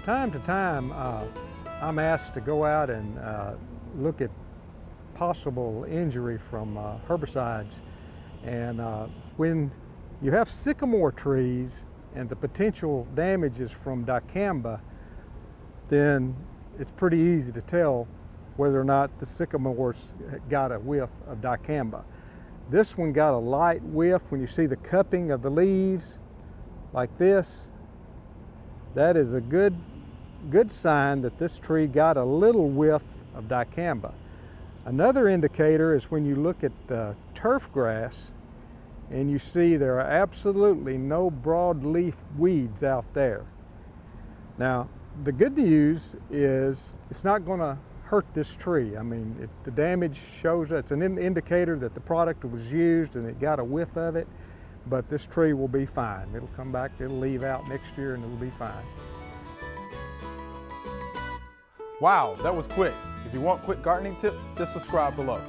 time to time, I'm asked to go out and look at possible injury from herbicides. And when you have sycamore trees and the potential damage is from dicamba, then it's pretty easy to tell whether or not the sycamores got a whiff of dicamba. This one got a light whiff. When you see the cupping of the leaves like this, that is a good sign that this tree got a little whiff of dicamba. Another indicator is when you look at the turf grass and you see there are absolutely no broadleaf weeds out there. Now, the good news is it's not going to hurt this tree. I mean, the damage shows it's an indicator that the product was used and it got a whiff of it, but this tree will be fine. It'll come back, it'll leave out next year and it'll be fine. Wow, that was quick. If you want quick gardening tips, just subscribe below.